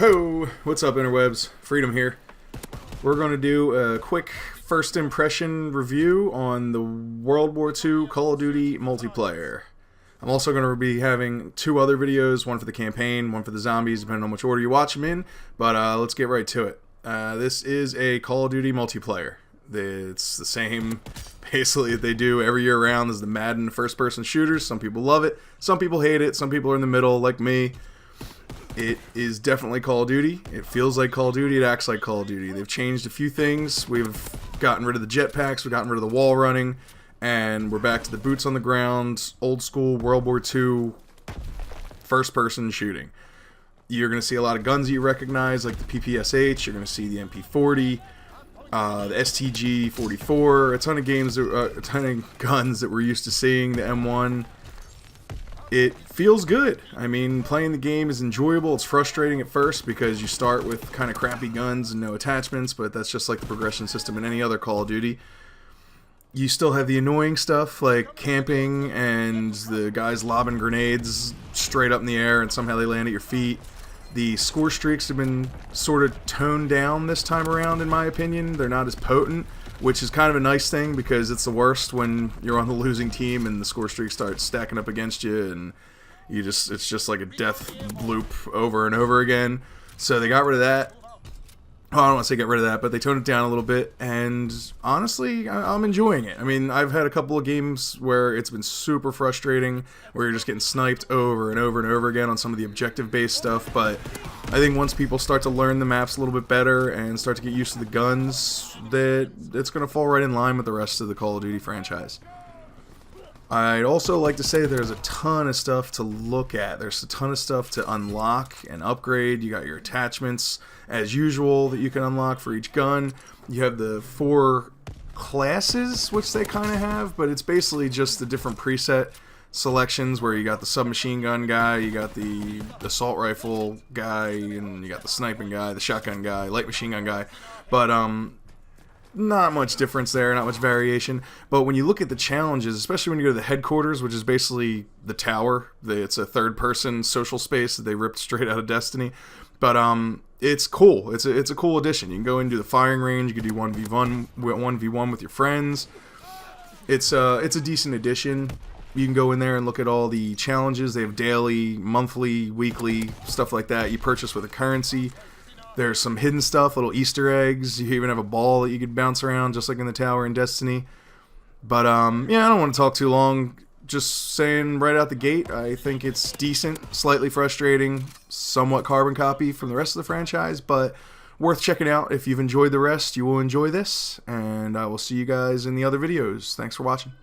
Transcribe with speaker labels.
Speaker 1: Ho! What's up, interwebs? Freedom here. We're going to do a quick first impression review on the World War II Call of Duty multiplayer. I'm also going to be having two other videos, one for the campaign, one for the zombies, depending on which order you watch them in, but let's get right to it. This is a Call of Duty multiplayer. It's the same, basically, that they do every year round as the Madden first-person shooters. Some people love it, some people hate it, some people are in the middle, like me. It is definitely Call of Duty. It feels like Call of Duty. It acts like Call of Duty. They've changed a few things. We've gotten rid of the jetpacks. We've gotten rid of the wall running. And we're back to the boots on the ground, old school World War II first-person shooting. You're going to see a lot of guns you recognize, like the PPSH. You're going to see the MP40, the STG-44. A ton of games, a ton of guns that we're used to seeing. The M1. It feels good. I mean, playing the game is enjoyable. It's frustrating at first because you start with kind of crappy guns and no attachments, but that's just like the progression system in any other Call of Duty. You still have the annoying stuff like camping and the guys lobbing grenades straight up in the air and somehow they land at your feet. The score streaks have been sort of toned down this time around, in my opinion. They're not as potent, which is kind of a nice thing because it's the worst when you're on the losing team and the score streak starts stacking up against you and it's just like a death loop over and over again. So they got rid of that. Oh, I don't want to say get rid of that, but they toned it down a little bit, and honestly, I'm enjoying it. I mean, I've had a couple of games where it's been super frustrating, where you're just getting sniped over and over and over again on some of the objective-based stuff, but I think once people start to learn the maps a little bit better and start to get used to the guns, that it's going to fall right in line with the rest of the Call of Duty franchise. I'd also like to say there's a ton of stuff to look at. There's a ton of stuff to unlock and upgrade. You got your attachments, as usual, that you can unlock for each gun. You have the 4 classes, which they kind of have, but it's basically just the different preset selections where you got the submachine gun guy, you got the assault rifle guy, and you got the sniping guy, the shotgun guy, light machine gun guy. But, not much difference there, not much variation. But when you look at the challenges, especially when you go to the headquarters, which is basically the tower, it's a third-person social space that they ripped straight out of Destiny. But it's cool. It's a cool addition. You can go and do the firing range. You can do 1v1 with your friends. It's a decent addition. You can go in there and look at all the challenges. They have daily, monthly, weekly, stuff like that. You purchase with a currency. There's some hidden stuff, little Easter eggs. You even have a ball that you could bounce around, just like in the tower in Destiny. But, yeah, I don't want to talk too long. Just saying right out the gate, I think it's decent, slightly frustrating, somewhat carbon copy from the rest of the franchise, but worth checking out. If you've enjoyed the rest, you will enjoy this, and I will see you guys in the other videos. Thanks for watching.